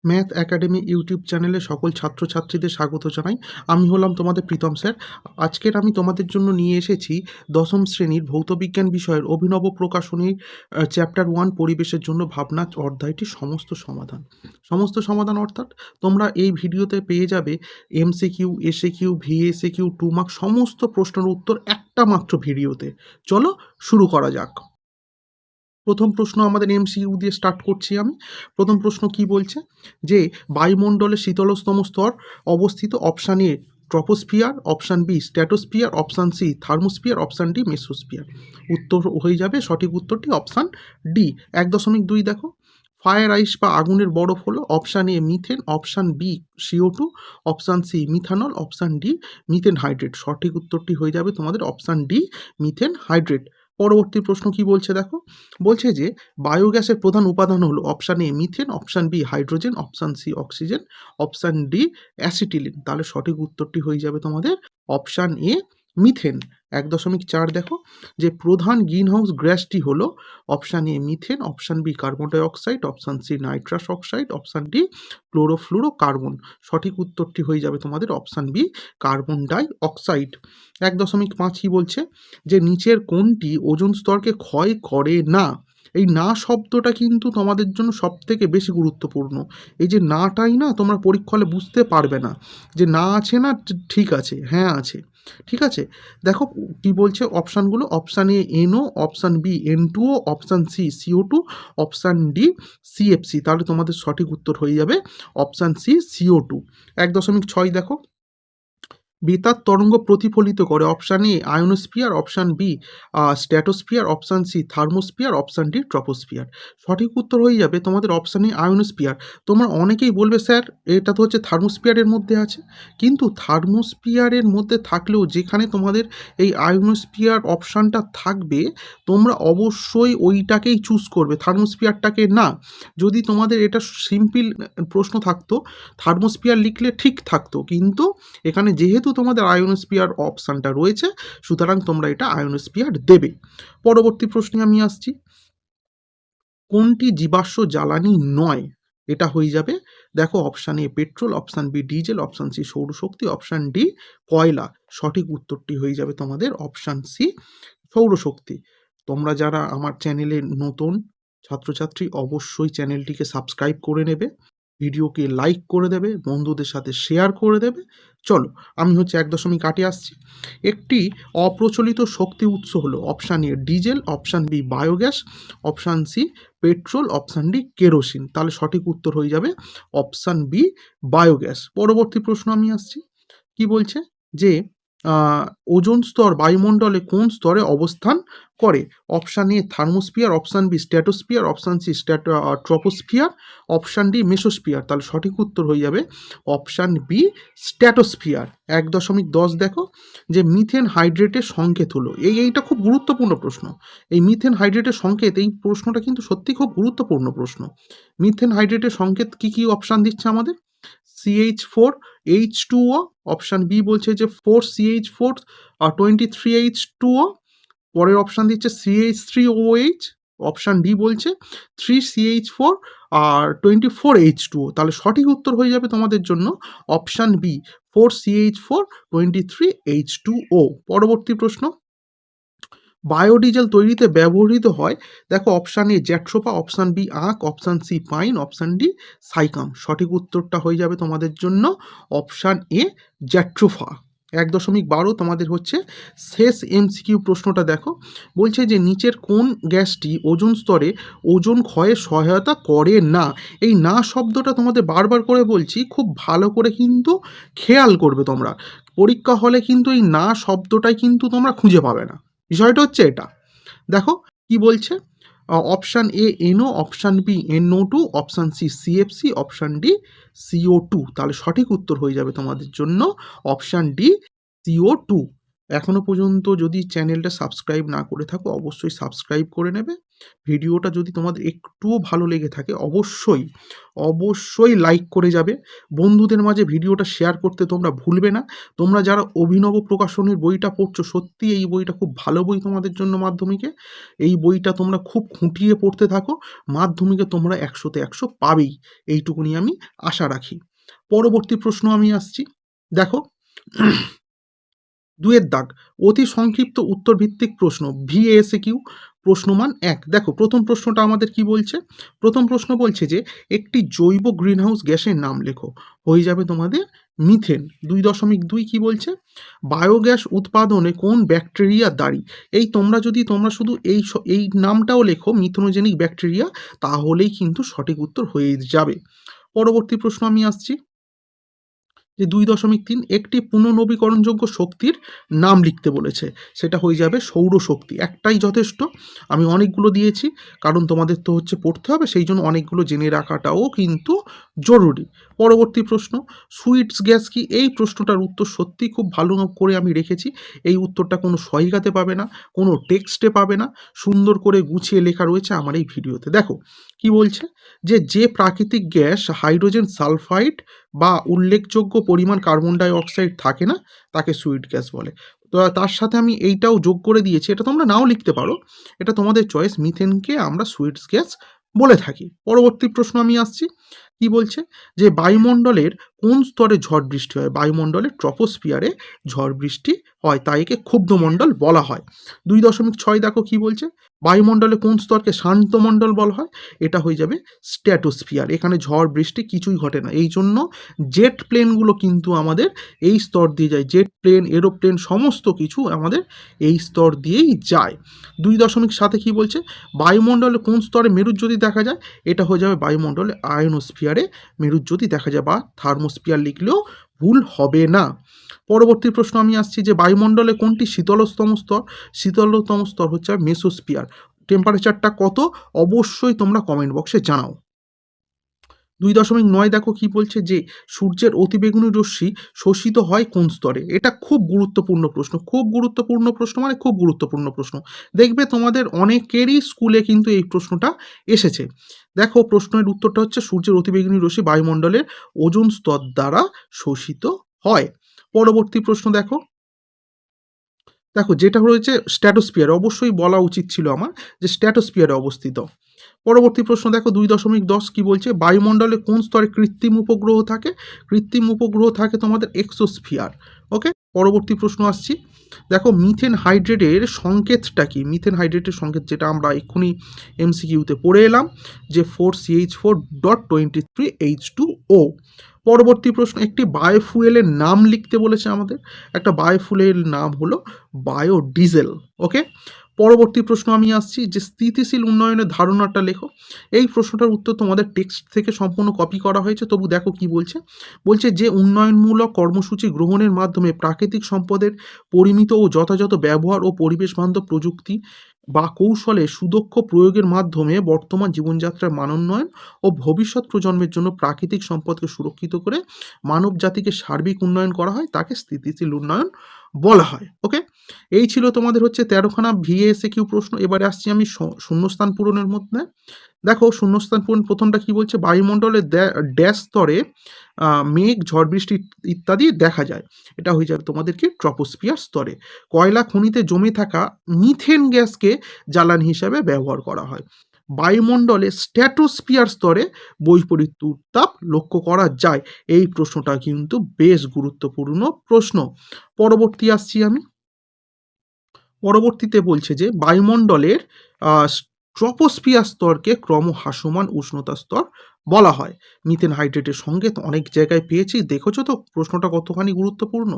Math academy YouTube চ্যানেলে সকল ছাত্রছাত্রীদের স্বাগত জানাই। আমি হলাম তোমাদের প্রীতম স্যার। আজকের আমি তোমাদের জন্য নিয়ে এসেছি দশম শ্রেণীর ভৌতবিজ্ঞান বিষয়ের অভিনব প্রকাশনীর চ্যাপ্টার 1 পরিবেশের জন্য ভাবনা অধ্যায়টির সমস্ত সমাধান অর্থাৎ তোমরা এই ভিডিওতে পেয়ে যাবে এমসিকিউ, এসএকিউ, ভিএসএকিউ, 2 মার্ক সমস্ত প্রশ্নের উত্তর একটা মাত্র ভিডিওতে। চলো শুরু করা যাক। প্রথম প্রশ্ন আমাদের এমসিকিউ দিয়ে স্টার্ট করছি আমি। প্রথম প্রশ্ন কি বলছে যে বায়ুমণ্ডলের শীতলতম স্তর অবস্থিত option A troposphere, option B stratosphere, option C thermosphere, option D mesosphere. উত্তর হয়ে যাবে সঠিক উত্তরটি অপশান ডি। 1.2 দেখো, ফায়ার আইস বা আগুনের বরফ হলো option A methane, option B CO2, option C methanol, option D methane hydrate. সঠিক উত্তরটি হয়ে যাবে তোমাদের অপশান ডি মিথেন হাইড্রেট। পরবর্তী প্রশ্ন কি বলছে দেখো, বলছে যে বায়োগ্যাসের প্রধান উপাদান হলো option A methane, option B hydrogen, option C oxygen, option D acetylene. তাহলে সঠিক উত্তরটি হয়ে যাবে তোমাদের অপশান এ মিথেন। 1.4 দেখো, যে প্রধান গ্রিনহাউস গ্যাসটি হলো option A methane, option B carbon dioxide, option C nitrous oxide, option D chlorofluorocarbon. সঠিক উত্তরটি হয়ে যাবে তোমাদের option B carbon dioxide. 1.5 কি বলছে যে নিচের কোনটি ওজোন স্তরকে ক্ষয় করে না। এই না শব্দটা কিন্তু তোমাদের জন্য সব থেকে বেশি গুরুত্বপূর্ণ। এই যে নাটাই না তোমরা পরীক্ষা হলে বুঝতে পারবে না যে না আছে না ঠিক আছে, হ্যাঁ আছে, ঠিক আছে। দেখো কি বলছে অপশানগুলো, option A NO, option B N2O, option C CO2, option D CFC। তাহলে তোমাদের সঠিক উত্তর হয়ে যাবে অপশান সি CO2। 1.6 দেখো, বেতার তরঙ্গ প্রতিফলিত করে option A ionosphere, option B stratosphere, option C thermosphere, option D troposphere. সঠিক উত্তর হয়ে যাবে তোমাদের অপশান এ আয়োনোস্ফিয়ার। তোমরা অনেকেই বলবে স্যার এটা তো হচ্ছে থার্মোস্ফিয়ারের মধ্যে আছে, কিন্তু থার্মোস্ফিয়ারের মধ্যে থাকলেও যেখানে তোমাদের এই আয়োনোস্ফিয়ার অপশানটা থাকবে তোমরা অবশ্যই ওইটাকেই চুজ করবে, থার্মোস্ফিয়ারটাকে না। যদি তোমাদের এটা সিম্পল প্রশ্ন থাকতো থার্মোস্ফিয়ার লিখলে ঠিক থাকতো, কিন্তু এখানে যেহেতু তোমাদের আয়োনোস্ফিয়ার অপশানটা রয়েছে সুতরাং তোমরা এটা আয়োনোস্ফিয়ার দেবে। পরবর্তী প্রশ্নে আমি আসছি, কোনটি জীবাশ্ম জ্বালানি নয়? এটা হয়ে যাবে দেখো option A petrol, option B diesel, option C সৌরশক্তি, অপশান ডি কয়লা। সঠিক উত্তরটি হয়ে যাবে তোমাদের অপশান সি সৌরশক্তি। তোমরা যারা আমার চ্যানেলে নতুন ছাত্রছাত্রী অবশ্যই চ্যানেলটিকে সাবস্ক্রাইব করে নেবে, ভিডিওকে লাইক করে দেবে, বন্ধুদের সাথে শেয়ার করে দেবে। চলো আমি হচ্ছে 1.8 আসছি। একটি অপ্রচলিত শক্তি উৎস হলো option A diesel, option B biogas, option C petrol, option D kerosene. তাহলে সঠিক উত্তর হয়ে যাবে অপশান বি বায়োগ্যাস। পরবর্তী প্রশ্ন আমি আসছি, কি বলছে যে আহ, ওজোন স্তর বায়ুমণ্ডলে কোন স্তরে অবস্থান করে? Option A thermosphere, option B stratosphere, option C troposphere, option D mesosphere. তাহলে সঠিক উত্তর হয়ে যাবে অপশান বি স্ট্র্যাটোস্ফিয়ার। 1.10 দেখো, যে মিথেন হাইড্রেটের সংকেত হলো এইটা খুব গুরুত্বপূর্ণ প্রশ্ন। এই মিথেন হাইড্রেটের সংকেত, এই প্রশ্নটা কিন্তু সত্যি খুব গুরুত্বপূর্ণ প্রশ্ন। মিথেন হাইড্রেটের সংকেত কি কি অপশান দিচ্ছে আমাদের? CH4H2O, অপশান বি বলছে যে 4CH4 23H2O, পরের অপশান দিচ্ছে CH3OH, অপশান ডি বলছে 3CH4 24H2O। তাহলে সঠিক উত্তর হয়ে যাবে তোমাদের জন্য অপশান বি 4CH4 23H2O। পরবর্তী প্রশ্ন, বায়োডিজেল তৈরিতে ব্যবহৃত হয় দেখো option A jatropha, option B আখ, option C pine, option D Cycas. সঠিক উত্তরটা হয়ে যাবে তোমাদের জন্য অপশান এ জ্যাট্রোফা। 1.12 তোমাদের হচ্ছে শেষ MCQ প্রশ্নটা দেখো, বলছে যে নিচের কোন গ্যাসটি ওজোন স্তরে ওজোন ক্ষয়ে সহায়তা করে না? এই না শব্দটা তোমাদের বারবার করে বলছি, খুব ভালো করে কিন্তু খেয়াল করবে তোমরা। পরীক্ষা হলে কিন্তু এই না শব্দটাই কিন্তু তোমরা খুঁজে পাবে না, বিষয়টা হচ্ছে এটা। দেখো কি বলছে, option A NO, option B NO2, option C CFC, option D CO2। তাহলে সঠিক উত্তর হয়ে যাবে তোমাদের জন্য অপশান ডি CO2। এখনো পর্যন্ত যদি চ্যানেলটা সাবস্ক্রাইব না করে থাকো অবশ্যই সাবস্ক্রাইব করে নেবে। ভিডিওটা যদি তোমাদের একটুও ভালো লেগে থাকে অবশ্যই লাইক করে যাবে। বন্ধুদের মাঝে ভিডিওটা শেয়ার করতে তোমরা ভুলবে না। তোমরা যারা অভিনব প্রকাশনীর বইটা পড়ছো, সত্যি এই বইটা খুব ভালো বই তোমাদের জন্য মাধ্যমিকে। এই বইটা তোমরা খুব খুঁটিয়ে পড়তে থাকো, মাধ্যমিকে তোমরা 100তে 100 পাবেই, এইটুকুনি আমি আশা রাখি। পরবর্তী প্রশ্ন আমি আসছি। দেখো, 2 এর দাগ, অতি সংক্ষিপ্ত উত্তর ভিত্তিক প্রশ্ন, VASQ, প্রশ্নমান 1। দেখো প্রথম প্রশ্নটা আমাদের কি বলছে? প্রথম প্রশ্ন বলছে যে একটি জৈব গ্রিনহাউস গ্যাসের নাম লেখো। হয়ে যাবে তোমাদের মিথেন। 2.2 কি বলছে? বায়োগ্যাস উৎপাদনে কোন ব্যাকটেরিয়া দায়ী? এই তোমরা শুধু এই নামটাও লেখো, মিথেনোজেনিক ব্যাকটেরিয়া, তাহলেই কিন্তু সঠিক উত্তর হয়ে যাবে। পরবর্তী প্রশ্ন আমি আসছি যে 2.3, একটি পুনর্নবীকরণযোগ্য শক্তির নাম লিখতে বলেছে। সেটা হয়ে যাবে সৌরশক্তি। একটাই যথেষ্ট, আমি অনেকগুলো দিয়েছি কারণ তোমাদের তো হচ্ছে পড়তে হবে, সেই জন্য অনেকগুলো জেনে রাখাটাও কিন্তু জরুরি। পরবর্তী প্রশ্ন, সুইটস গ্যাস কি? এই প্রশ্নটার উত্তর সত্যি খুব ভালো করে আমি রেখেছি। এই উত্তরটা কোনো সহিগাতে পাবে না, কোনো টেক্সটে পাবে না, সুন্দর করে গুছিয়ে লেখা রয়েছে আমার এই ভিডিওতে। দেখো কি বলছে, যে প্রাকৃতিক গ্যাস হাইড্রোজেন সালফাইড বা উল্লেখযোগ্য পরিমাণ কার্বন ডাই অক্সাইড থাকে না, তাকে সুইট গ্যাস বলে। তো তার সাথে আমি এইটাও যোগ করে দিয়েছি, এটা তোমরা নাও লিখতে পারো, এটা তোমাদের চয়েস। মিথেনকে আমরা সুইটস গ্যাস বলে থাকি। পরবর্তী প্রশ্ন আমি আসছি। কি বলছে যে বায়ুমণ্ডলের কোন স্তরে ঝড় বৃষ্টি হয়? বায়ুমণ্ডলের ট্রপোস্ফিয়ারে ঝড় বৃষ্টি হয়, তাই একে ক্ষুব্ধমণ্ডল বলা হয়। 2.6 দেখো কি বলছে, বায়ুমণ্ডলে কোন স্তরকে শান্ত মণ্ডল বলা হয়? এটা হয়ে যাবে স্ট্র্যাটোস্ফিয়ার। এখানে ঝড় বৃষ্টি কিছুই ঘটে না, এই জন্য জেট প্লেনগুলো কিন্তু আমাদের এই স্তর দিয়ে যায়। জেট প্লেন, এরোপ্লেন সমস্ত কিছু আমাদের এই স্তর দিয়েই যায়। 2.7 কি বলছে, বায়ুমণ্ডলে কোন স্তরে মেরুজ্যোতি দেখা যায়? এটা হয়ে যাবে বায়ুমণ্ডলে আয়নোস্ফিয়ারে মেরুজ্যোতি দেখা যায়, বা থার্মোস্ফিয়ার লিখলেও ভুল হবে না। পরবর্তী প্রশ্ন আমি আসছি যে বায়ুমণ্ডলে কোনটি শীতলতম স্তর? শীতলতম স্তর হচ্ছে মেসোস্ফিয়ার। টেম্পারেচারটা কত অবশ্যই তোমরা কমেন্ট বক্সে জানাও। 2.9 দেখো কি বলছে যে সূর্যের অতিবেগুনি রশ্মি শোষিত হয় কোন স্তরে? এটা খুব গুরুত্বপূর্ণ প্রশ্ন, খুব গুরুত্বপূর্ণ প্রশ্ন, মানে খুব গুরুত্বপূর্ণ প্রশ্ন। দেখবে তোমাদের অনেকেরই স্কুলে কিন্তু এই প্রশ্নটা এসেছে। দেখো প্রশ্নের উত্তরটা হচ্ছে সূর্যের অতিবেগুনি রশ্মি বায়ুমণ্ডলের ওজোন স্তর দ্বারা শোষিত হয়। পরবর্তী প্রশ্ন দেখো, যেটা রয়েছে স্ট্র্যাটোস্ফিয়ার, অবশ্যই বলা উচিত ছিল আমার যে স্ট্র্যাটোস্ফিয়ারে অবস্থিত। পরবর্তী প্রশ্ন দেখো 2.10 কি বলছে, বায়ুমণ্ডলে কোন স্তরে কৃত্রিম উপগ্রহ থাকে? কৃত্রিম উপগ্রহ থাকে তোমাদের এক্সোস্ফিয়ার। ওকে, পরবর্তী প্রশ্ন আসছি। দেখো মিথেন হাইড্রেটের সংকেতটা কি? মিথেন হাইড্রেটের সংকেত যেটা আমরা এক্ষুনি MCQতে পড়ে এলাম, যে 4CH4.23H2O। পরবর্তী প্রশ্ন, একটি বায়োফুয়েলের নাম লিখতে বলেছে আমাদের। একটা বায়োফুয়েলের নাম হলো বায়োডিজেল। ওকে, পরবর্তী প্রশ্ন আমি আসছি যে স্থিতিশীল উন্নয়নের ধারণাটা লেখো। এই প্রশ্নটার উত্তর তোমাদের টেক্সট থেকে সম্পূর্ণ কপি করা হয়েছে, তবু দেখো কি বলছে। বলছে যে উন্নয়নমূলক কর্মসূচি গ্রহণের মাধ্যমে প্রাকৃতিক সম্পদের পরিমিত ও যথাযথ ব্যবহার ও পরিবেশ বান্ধব প্রযুক্তি বা কৌশলে সুদক্ষ প্রয়োগের মাধ্যমে বর্তমান জীবনযাত্রার মানোন্নয়ন ও ভবিষ্যৎ প্রজন্মের জন্য প্রাকৃতিক সম্পদকে সুরক্ষিত করে মানব জাতিকে সার্বিক উন্নয়ন করা হয়, তাকে স্থিতিশীল উন্নয়ন বলা হয়। ওকে, এই ছিল তোমাদের হচ্ছে 13খানা VASQ প্রশ্ন। এবারে আসছি আমি শূন্যস্থান পূরণের মধ্যে। দেখো শূন্যস্থান পূরণ প্রথমটা কি বলছে, বায়ুমণ্ডলের ড্যাশ স্তরে মেঘ, ঝড় বৃষ্টি ইত্যাদি দেখা যায়। এটা হয়ে যাবে তোমাদের কি ট্রপোস্ফিয়ার স্তরে। কয়লা খনিতে জমে থাকা মিথেন গ্যাসকে জ্বালানি হিসাবে ব্যবহার করা হয়। বায়ুমণ্ডলে স্ট্র্যাটোস্ফিয়ার স্তরে বৈপরীত্য উত্তাপ লক্ষ্য করা যায়। এই প্রশ্নটা কিন্তু বেশ গুরুত্বপূর্ণ প্রশ্ন। পরবর্তী আসছি আমি। পরবর্তীতে বলছে যে বায়ুমণ্ডলের ট্রপোস্ফিয়ার স্তরকে ক্রমহ্রাসমান উষ্ণতা স্তর বলা হয়। মিথেন হাইড্রেটের সঙ্গে তো অনেক জায়গায় পেয়েছি, দেখেছো তো প্রশ্নটা কতখানি গুরুত্বপূর্ণ।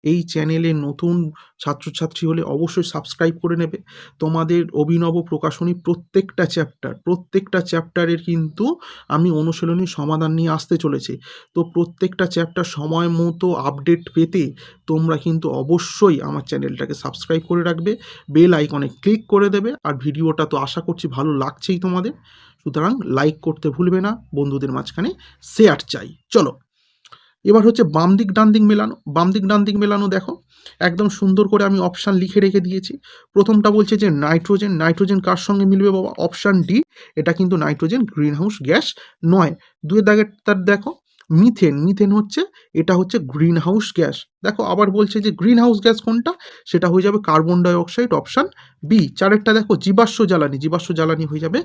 এই চ্যানেলে নতুন ছাত্রছাত্রী হলে অবশ্যই সাবস্ক্রাইব করে নেবে। তোমাদের অভিনব প্রকাশনী প্রত্যেকটা চ্যাপ্টারের কিন্তু আমি অনুশীলনী সমাধান নিয়ে আসতে চলেছি। তো প্রত্যেকটা চ্যাপ্টার সময় মতো আপডেট পেতে তোমরা কিন্তু অবশ্যই আমার চ্যানেলটাকে সাবস্ক্রাইব করে রাখবে, বেল আইকনে ক্লিক করে দেবে। আর ভিডিওটা তো আশা করছি ভালো লাগছেই তোমাদের, সুতরাং লাইক করতে ভুলবে না, বন্ধুদের মাঝখানে শেয়ার চাই। চলো এবার হচ্ছে বাম দিক ডান দিক মেলানো। বাম দিক ডান দিক মেলানো দেখো একদম সুন্দর করে আমি অপশান লিখে রেখে দিয়েছি। প্রথমটা বলছে যে নাইট্রোজেন। নাইট্রোজেন কার সঙ্গে মিলবে বাবা? অপশান ডি, এটা কিন্তু নাইট্রোজেন গ্রিন হাউস গ্যাস নয়। দুয়ের দাগের তার দেখো মিথেন। মিথেন হচ্ছে, এটা হচ্ছে গ্রিন হাউস গ্যাস। দেখো আবার বলছে যে গ্রিন হাউস গ্যাস কোনটা, সেটা হয়ে যাবে carbon dioxide, option B. চারেরটা দেখো জীবাশ্ম জ্বালানি। জীবাশ্ম জ্বালানি হয়ে যাবে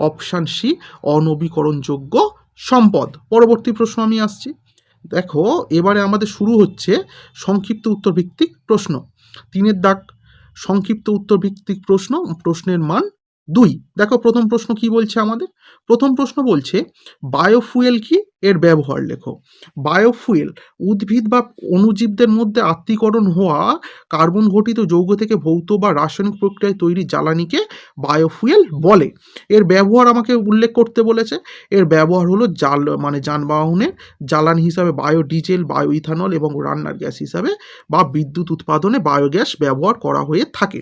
অপশান সি, অনবীকরণযোগ্য সম্পদ। পরবর্তী প্রশ্ন আমি আসছি। দেখো এবারে আমাদের শুরু হচ্ছে সংক্ষিপ্ত উত্তর ভিত্তিক প্রশ্ন। 3 দাগ সংক্ষিপ্ত উত্তর ভিত্তিক প্রশ্ন, প্রশ্নের মান 2। দেখো প্রথম প্রশ্ন কি বলছে আমাদের? প্রথম প্রশ্ন বলছে বায়োফুয়েল কি, এর ব্যবহার লেখো। বায়োফুয়েল উদ্ভিদ বা অণুজীবদের মধ্যে আত্তীকরণ হওয়া কার্বন ঘটিত যৌগ থেকে ভৌত বা রাসায়নিক প্রক্রিয়ায় তৈরি জ্বালানিকে বায়োফুয়েল বলে। এর ব্যবহার আমাকে উল্লেখ করতে বলেছে। এর ব্যবহার হলো যানবাহনের জ্বালানি হিসাবে বায়োডিজেল, বায়ো ইথানল এবং রান্নার গ্যাস হিসাবে বা বিদ্যুৎ উৎপাদনে বায়োগ্যাস ব্যবহার করা হয়ে থাকে।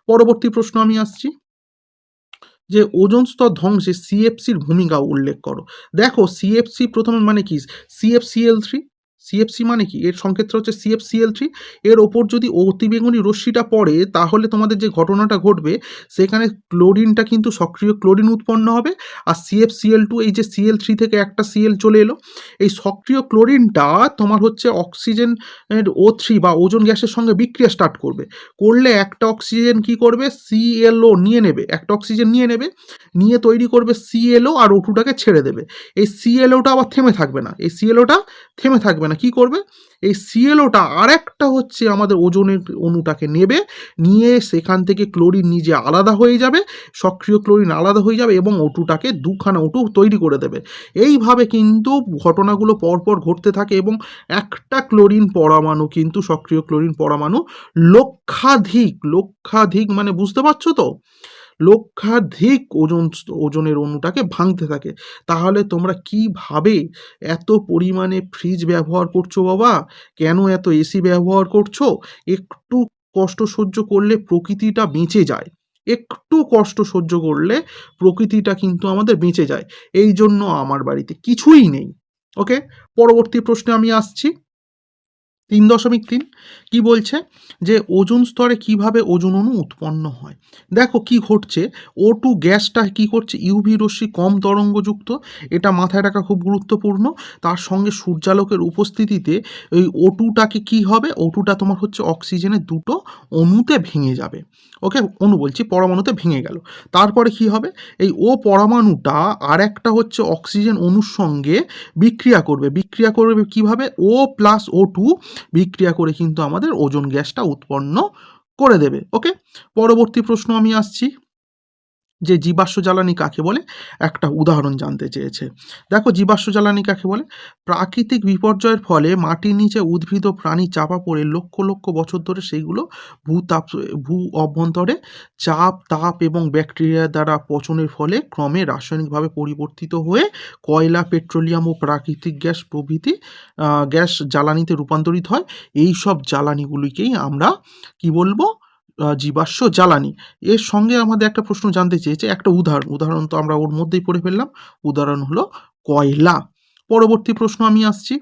পরবর্তী প্রশ্ন আমি আসছি যে ওজোন স্তর ধ্বংসে সিএফসির ভূমিকা উল্লেখ করো। দেখো সিএফসি প্রথমে মানে কি, সিএফসিএল3। সিএফসি মানে কি, এর সংকেতটা হচ্ছে সিএফসিএল3। এর ওপর যদি অতিবেগুনি রশ্মিটা পড়ে তাহলে তোমাদের যে ঘটনাটা ঘটবে, সেখানে ক্লোরিনটা কিন্তু সক্রিয় ক্লোরিন উৎপন্ন হবে। আর সিএফসিএল2, এই যে সিএল3 থেকে একটা সিএল চলে এলো, এই সক্রিয় ক্লোরিনটা তোমার হচ্ছে অক্সিজেন O3 বা ওজোন গ্যাসের সঙ্গে বিক্রিয়া স্টার্ট করবে। করলে একটা অক্সিজেন কি করবে, সিএলও নিয়ে নেবে, একটা অক্সিজেন নিয়ে নেবে, নিয়ে তৈরি করবে সিএলও আর O2টাকে ছেড়ে দেবে। এই সিএলওটা আবার থেমে থাকবে না, এই সিএলওটা থেমে থাকবে না, কি করবে, এই সিএলওটা আর একটা হচ্ছে আমাদের ওজনের অণুটাকে নেবে, নিয়ে সেখান থেকে ক্লোরিন নিজে আলাদা হয়ে যাবে, সক্রিয় ক্লোরিন আলাদা হয়ে যাবে এবং O2টাকে দুখানা O2 তৈরি করে দেবে। এইভাবে কিন্তু ঘটনাগুলো পরপর ঘটতে থাকে এবং একটা ক্লোরিন পরমাণু কিন্তু সক্রিয় ক্লোরিন পরমাণু লক্ষাধিক মানে বুঝতে পারছো তো, লক্ষাধিক ওজনের অণুটাকে ভাঙতে থাকে। তাহলে তোমরা কিভাবে এত পরিমাণে ফ্রিজ ব্যবহার করছো বাবা, কেন এত এসি ব্যবহার করছো? একটু কষ্ট সহ্য করলে প্রকৃতিটা বেঁচে যায়, একটু কষ্ট সহ্য করলে প্রকৃতিটা কিন্তু আমাদের বেঁচে যায়। এই জন্য আমার বাড়িতে কিছুই নেই। ওকে, পরবর্তী প্রশ্নে আমি আসছি। 3.3 কি বলছে যে ওজোন স্তরে কিভাবে ওজোন অণু উৎপন্ন হয়। দেখো কি ঘটছে, O2 গ্যাসটা কি করছে, ইউভি রশ্মি কম তরঙ্গযুক্ত, এটা মাথায় রাখা খুব গুরুত্বপূর্ণ। তার সঙ্গে সূর্যালোকের উপস্থিতিতে এই O2টাকে কি হবে, O2টা তোমার হচ্ছে অক্সিজেনের দুটো অণুতে ভেঙে যাবে। ওকে, অণু বলছি, পরমাণুতে ভেঙে গেল। তারপরে কি হবে, এই ও পরমাণুটা আর একটা হচ্ছে অক্সিজেন অণুর সঙ্গে বিক্রিয়া করবে কিভাবে, O+O2 বিক্রিয়া করে কিন্তু আমাদের ওজোন গ্যাসটা উৎপন্ন করে দেবে। ওকে, পরবর্তী প্রশ্ন আমি আসছি যে জীবাশ্ম জ্বালানি কাকে বলে, একটা উদাহরণ জানতে চেয়েছে। দেখো জীবাশ্ম জ্বালানি কাকে বলে, প্রাকৃতিক বিপর্যয়ের ফলে মাটির নিচে উদ্ভিদ ও প্রাণী চাপা পড়ে লক্ষ লক্ষ বছর ধরে সেইগুলো ভূ অভ্যন্তরে চাপ, তাপ এবং ব্যাকটেরিয়া দ্বারা পচনের ফলে ক্রমে রাসায়নিকভাবে পরিবর্তিত হয়ে কয়লা, পেট্রোলিয়াম ও প্রাকৃতিক গ্যাস প্রভৃতি গ্যাস জ্বালানিতে রূপান্তরিত হয়। এই সব জ্বালানিগুলিকেই আমরা কি বলবো, জীবাশ্ম জ্বালানি। এর সঙ্গে আমাদের একটা প্রশ্ন জানতে চেয়েছে, একটা উদাহরণ তো আমরা ওর মধ্যেই পড়ে ফেললাম। উদাহরণ হলো কয়লা। পরবর্তী প্রশ্ন আমি আসছি।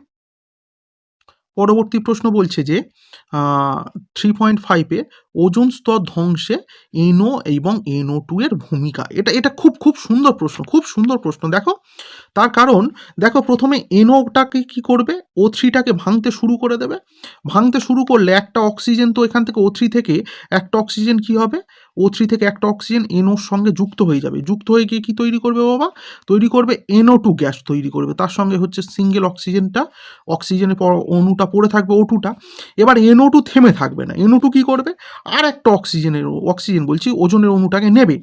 পরবর্তী প্রশ্ন বলছে যে 3.5-এ ওজোন স্তর ধ্বংসে NO এবং NO2 এর ভূমিকা। এটা খুব সুন্দর প্রশ্ন, খুব সুন্দর প্রশ্ন। দেখো তার কারণ, দেখো প্রথমে NOটাকে কি করবে, O3টাকে ভাঙতে শুরু করে দেবে। ভাঙতে শুরু করলে একটা অক্সিজেন তো এখান থেকে O3 থেকে একটা অক্সিজেন কি হবে, O3 থেকে একটা অক্সিজেন NOর সঙ্গে যুক্ত হয়ে যাবে। যুক্ত হয়ে গিয়ে কি তৈরি করবে বাবা, তৈরি করবে NO2 গ্যাস তৈরি করবে। তার সঙ্গে হচ্ছে সিঙ্গেল অক্সিজেনের পর অণুটা পড়ে থাকবে O2টা। এবার NO2 থেমে থাকবে না, NO2 কি করবে, আর একটা অক্সিজেন বলছি ওজনের অণুটাকে নেবে,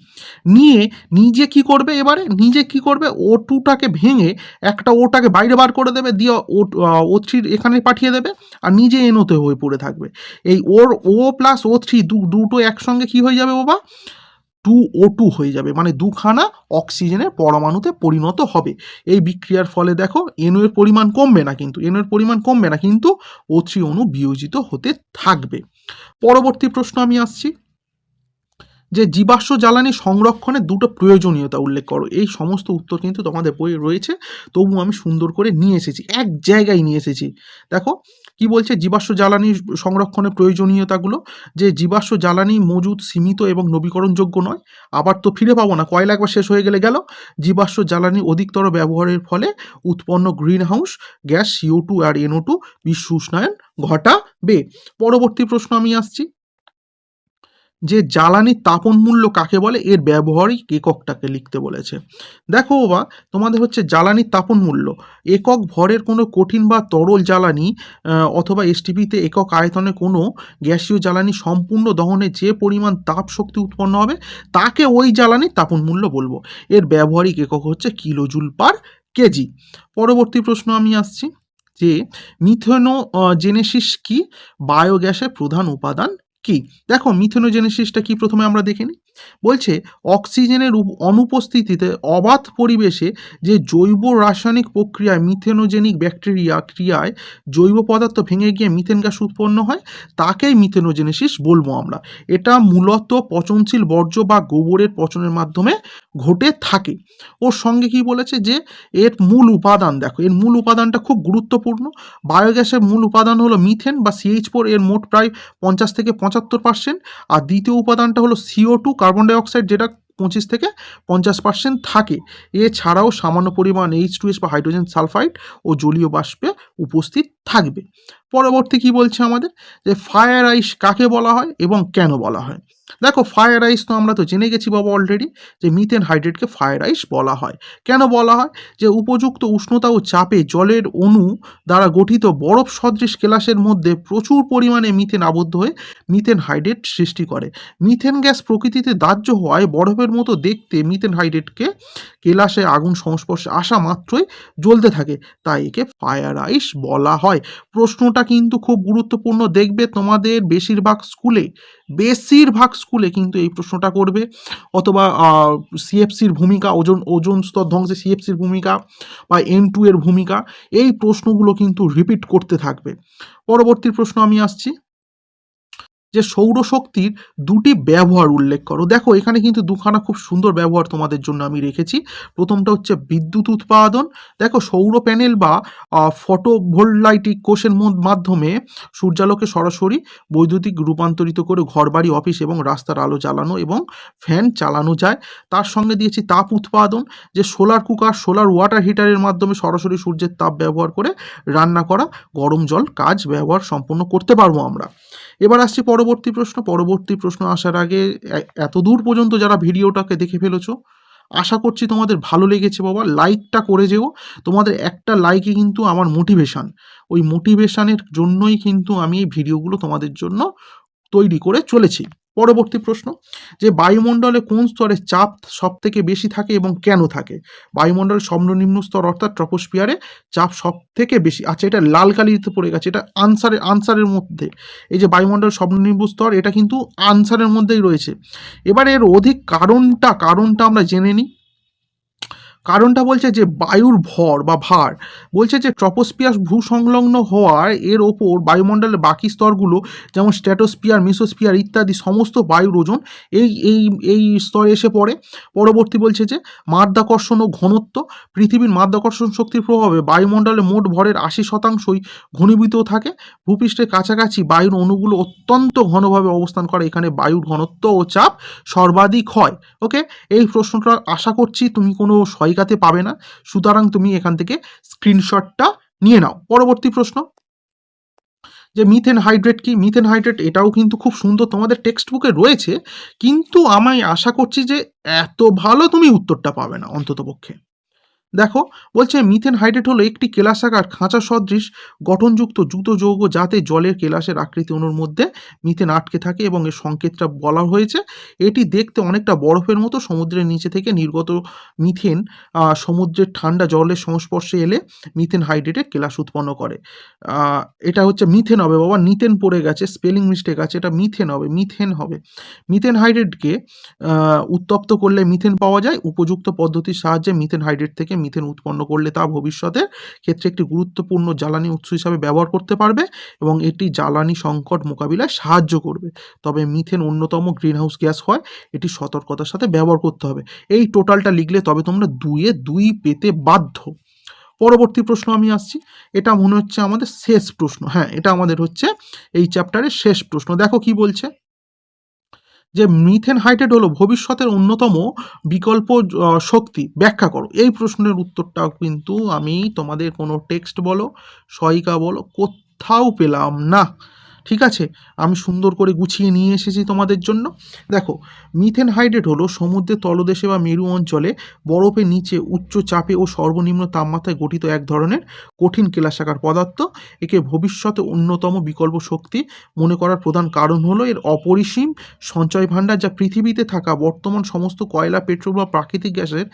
নিয়ে নিজে কি করবে, এবারে নিজে কি করবে, O2টাকে ভেঙে একটা ওটাকে বাইরে বার করে দেবে, দিয়ে O3 এখানে পাঠিয়ে দেবে আর নিজে NOতে হয়ে পড়ে থাকবে। এই O+O3 দুটো একসঙ্গে কি হয়ে যাবে বাবা, 2O2 হয়ে যাবে, মানে দুখানা অক্সিজেনের পরমাণুতে পরিণত হবে। এই বিক্রিয়ার ফলে দেখো NO এর পরিমাণ কমবে না, কিন্তু O3 অণু বিয়োজিত হতে থাকবে। পরবর্তী প্রশ্ন আমি আসছি যে জীবাশ্ম জ্বালানি সংরক্ষণের দুটো প্রয়োজনীয়তা উল্লেখ করো। এই সমস্ত উত্তর কিন্তু তোমাদের বইয়ে রয়েছে, তবু আমি সুন্দর করে নিয়ে এসেছি, এক জায়গায় নিয়ে এসেছি। দেখো কি বলছে জীবাশ্ম জ্বালানি সংরক্ষণের প্রয়োজনীয়তাগুলো, যে জীবাশ্ম জ্বালানি মজুদ, সীমিত এবং নবীকরণযোগ্য নয়। আবার তো ফিরে পাবো না, কয়লা একবার শেষ হয়ে গেল। জীবাশ্ম জ্বালানি অধিকতর ব্যবহারের ফলে উৎপন্ন গ্রিন হাউস গ্যাস CO2 আর NO2 বিশ্ব উষ্ণায়ন ঘটাবে। পরবর্তী প্রশ্ন আমি আসছি, যে জ্বালানির তাপন মূল্য কাকে বলে, এর ব্যবহারিক এককটাকে লিখতে বলেছে। দেখো বাবা, তোমাদের হচ্ছে জ্বালানির তাপন মূল্য একক ভরের কোনো কঠিন বা তরল জ্বালানি অথবা STPতে একক আয়তনে কোনো গ্যাসীয় জ্বালানি সম্পূর্ণ দহনে যে পরিমাণ তাপ শক্তি উৎপন্ন হবে তাকে ওই জ্বালানির তাপন মূল্য বলবো। এর ব্যবহারিক একক হচ্ছে কিলোজুল পার কেজি। পরবর্তী প্রশ্ন আমি আসছি, যে মিথেনো জেনেসিস কি, বায়োগ্যাসের প্রধান উপাদান কি। দেখো মিথেনোজেনেসিসটা কি প্রথমে আমরা দেখে নিই। বলছে অক্সিজেনের অনুপস্থিতিতে অবাধ পরিবেশে যে জৈব রাসায়নিক প্রক্রিয়ায় মিথেনোজেনিক ব্যাকটেরিয়া ক্রিয়ায় জৈব পদার্থ ভেঙে গিয়ে মিথেন গ্যাস উৎপন্ন হয় তাকেই মিথেনোজেনেসিস বলবো আমরা। এটা মূলত পচনশীল বর্জ্য বা গোবরের পচনের মাধ্যমে ঘটে থাকে। ওর সঙ্গে কি বলেছে, যে এর মূল উপাদান, দেখো এর মূল উপাদানটা খুব গুরুত্বপূর্ণ। বায়োগ্যাসের মূল উপাদান হলো মিথেন বা CH4, এর মোট প্রায় 50 থেকে 75%। আর দ্বিতীয় উপাদানটা হলো CO2 কার্বন ডাইঅক্সাইড, যেটা 25 থেকে 50% থাকে। এছাড়াও সামান্য পরিমাণ H2S বা হাইড্রোজেন সালফাইড ও জলীয় বাষ্পে উপস্থিত থাকবে। পরবর্তী কি বলছে আমাদের, যে ফায়ার আইস কাকে বলা হয় এবং কেন বলা হয়। দেখো ফায়ার আইস তো আমরা তো জেনে গেছি বাবা অলরেডি, যে মিথেন হাইড্রেটকে ফায়ার আইস বলা হয়। কেন বলা হয়, যে উপযুক্ত উষ্ণতা ও চাপে জলের অণু দ্বারা গঠিত বরফ সদৃশ কেলাসের মধ্যে প্রচুর পরিমাণে মিথেন আবদ্ধ হয়ে মিথেন হাইড্রেট সৃষ্টি করে। মিথেন গ্যাস প্রকৃতিতে দাহ্য হওয়ায় বরফের মতো দেখতে মিথেন হাইড্রেটকে কেলাসে আগুন সংস্পর্শে আসা মাত্রই জ্বলতে থাকে, তাই একে ফায়ার আইস বলা হয়। প্রশ্নটা কিন্তু খুব গুরুত্বপূর্ণ, দেখবে তোমাদের বেশিরভাগ স্কুলে কিন্তু এই প্রশ্নটা করবে, অথবা CFCর ভূমিকা, ওজন স্তর ধ্বংসে CFCর ভূমিকা বা N2 এর ভূমিকা, এই প্রশ্নগুলো কিন্তু রিপিট করতে থাকবে। পরবর্তী প্রশ্ন আমি আসছি, যে সৌরশক্তির দুটি ব্যবহার উল্লেখ করো। দেখো এখানে কিন্তু দুখানা খুব সুন্দর ব্যবহার তোমাদের জন্য আমি রেখেছি। প্রথমটা হচ্ছে বিদ্যুৎ উৎপাদন। দেখো সৌর প্যানেল বা ফটোভোল্টাইক কোষের মাধ্যমে সূর্যালোকে সরাসরি বৈদ্যুতিক রূপান্তরিত করে ঘরবাড়ি, অফিস এবং রাস্তার আলো জ্বালানো এবং ফ্যান চালানো যায়। তার সঙ্গে দিয়েছি তাপ উৎপাদন, যে সোলার কুকার, সোলার ওয়াটার হিটারের মাধ্যমে সরাসরি সূর্যের তাপ ব্যবহার করে রান্না করা গরম জল কাজ ব্যবহার সম্পন্ন করতে পারবো আমরা। এবার আসছি পরবর্তী প্রশ্ন আসার আগে এত দূর পর্যন্ত যারা ভিডিওটাকে দেখে ফেলেছো, আশা করছি তোমাদের ভালো লেগেছে বাবা। লাইকটা করে যেও, তোমাদের একটা লাইকই কিন্তু আমার মোটিভেশন। ওই মোটিভেশনের জন্যই কিন্তু আমি এই ভিডিওগুলো তোমাদের জন্য তৈরি করে চলেছি। পরবর্তী প্রশ্ন, যে বায়ুমণ্ডলে কোন স্তরের চাপ সব থেকে বেশি থাকে এবং কেন থাকে। বায়ুমণ্ডলের সর্বনিম্ন স্তর অর্থাৎ ট্রপোস্ফিয়ারে চাপ সব থেকে বেশি। আচ্ছা এটা লাল কালিতে পড়ে গেছে, এটা আনসারের মধ্যে। এই যে বায়ুমণ্ডলের সর্বনিম্ন স্তর, এটা কিন্তু আনসারের মধ্যেই রয়েছে। এবার এর অধিক কারণটা আমরা জেনে নিই। কারণটা বলছে যে বায়ুর ভর বা ভার, বলছে যে ট্রপোস্ফিয়ার ভূসংলগ্ন হওয়ার এর ওপর বায়ুমণ্ডলের বাকি স্তরগুলো যেমন স্ট্র্যাটোস্ফিয়ার, মিসোস্ফিয়ার ইত্যাদি সমস্ত বায়ুর ওজন এই এই এই স্তরে এসে পড়ে। পরবর্তী বলছে যে মাধ্যাকর্ষণ ও ঘনত্ব, পৃথিবীর মাধ্যাকর্ষণ শক্তির প্রভাবে বায়ুমণ্ডলে মোট ভরের 80%ই ঘনীভূত থাকে। ভূপৃষ্ঠের কাছাকাছি বায়ুর অণুগুলো অত্যন্ত ঘনভাবে অবস্থান করে, এখানে বায়ুর ঘনত্ব ও চাপ সর্বাধিক হয়। ওকে, এই প্রশ্নটা আশা করছি তুমি কোনো সহায়িকাতে পাবে না, সুতরাং তুমি এখান থেকে স্ক্রিনশটটা নিয়ে নাও। পরবর্তী প্রশ্ন, যে মিথেন হাইড্রেট কি। মিথেন হাইড্রেট এটাও কিন্তু খুব সুন্দর, তোমাদের টেক্সট বুকে রয়েছে, কিন্তু আমি আশা করছি যে এত ভালো তুমি উত্তরটা পাবে না অন্ততপক্ষে। দেখো বলছে মিথেন হাইড্রেট হলো একটি কেলাসাকার খাঁচা সদৃশ গঠনযুক্ত যৌগ, যাতে জলের কেলাসের আকৃতি অণুর মধ্যে মিথেন আটকে থাকে এবং এর সংকেতটা বলা হয়েছে। এটি দেখতে অনেকটা বরফের মতো। সমুদ্রের নিচে থেকে নির্গত মিথেন সমুদ্রের ঠান্ডা জলের সংস্পর্শে এলে মিথেন হাইড্রেটের কেলাস উৎপন্ন করে। এটা হচ্ছে মিথেন হবে বাবা, নিতেন পড়ে গেছে, স্পেলিং মিস্টেক আছে, এটা মিথেন হবে। মিথেন হাইড্রেটকে উত্তপ্ত করলে মিথেন পাওয়া যায়। উপযুক্ত পদ্ধতির সাহায্যে মিথেন হাইড্রেট থেকে মিথেন উৎপন্ন করলে তা ভবিষ্যতের ক্ষেত্রে একটি গুরুত্বপূর্ণ জ্বালানি উৎস হিসাবে ব্যবহার করতে পারবে এবং এটি জ্বালানি সংকট মোকাবিলায় সাহায্য করবে। তবে মিথেন অন্যতম গ্রিনহাউস গ্যাস হয়, এটি সতর্কতার সাথে ব্যবহার করতে হবে। এই টোটালটা লিখলে তবে তোমরা 2-2 পেতে বাধ্য। পরবর্তী প্রশ্ন আমি আসছি, এটা মনে হচ্ছে আমাদের শেষ প্রশ্ন। হ্যাঁ, এটা আমাদের হচ্ছে এই চ্যাপ্টারের শেষ প্রশ্ন। দেখো কি বলছে, যে মিথেন হাইড্রেট হলো ভবিষ্যতের অন্যতম বিকল্প শক্তি, ব্যাখ্যা করো। এই প্রশ্নের উত্তরটাও কিন্তু আমি তোমাদের কোনো টেক্সট বলো, সহায়িকা বলো, কোথাও পেলাম না। ঠিক আছে, আমি সুন্দর করে গুছিয়ে নিয়ে এসেছি তোমাদের জন্য। দেখো, মিথেন হাইড্রেট হলো সমুদ্রের তলদেশে বা মেরু অঞ্চলে বরফের নিচে উচ্চ চাপে ও সর্বনিম্ন তাপমাত্রায় গঠিত এক ধরনের কঠিন কেলাসাকার পদার্থ। একে ভবিষ্যতে অন্যতম বিকল্প শক্তি মনে করার প্রধান কারণ হলো এর অপরিসীম সঞ্চয় ভাণ্ডার, যা পৃথিবীতে থাকা বর্তমান সমস্ত কয়লা, পেট্রোল বা প্রাকৃতিক গ্যাসের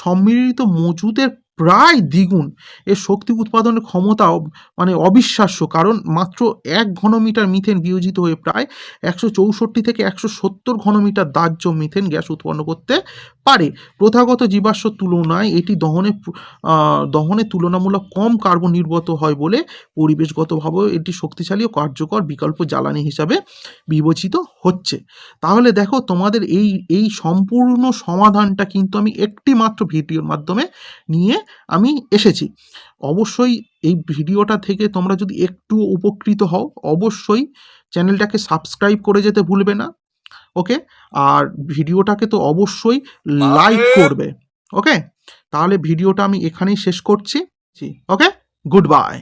সম্মিলিত মজুদের প্রায় দ্বিগুণ। এর শক্তি উৎপাদনের ক্ষমতাও মানে অবিশ্বাস্য, কারণ মাত্র 1 ঘনমিটার মিথেন বিয়োজিত হয়ে প্রায় 164 থেকে 170 ঘনমিটার দাহ্য মিথেন গ্যাস উৎপন্ন করতে পারে। প্রথাগত জীবাশ্ম তুলনায় এটি দহনে তুলনামূলক কম কার্বন নির্গত হয় বলে পরিবেশগতভাবেও এটি শক্তিশালী ও কার্যকর বিকল্প জ্বালানি হিসাবে বিবেচিত হচ্ছে। তাহলে দেখো, তোমাদের এই সম্পূর্ণ সমাধানটা কিন্তু আমি একটি মাত্র ভিডিওর মাধ্যমে নিয়ে আমি এসেছি। অবশ্যই এই ভিডিওটা থেকে তোমরা যদি একটু উপকৃত হও, অবশ্যই চ্যানেলটাকে সাবস্ক্রাইব করে যেতে ভুলবে না। ওকে, আর ভিডিওটাকে তো অবশ্যই লাইক করবে। ওকে, তাহলে ভিডিওটা আমি এখানেই শেষ করছি। ওকে, গুড বাই।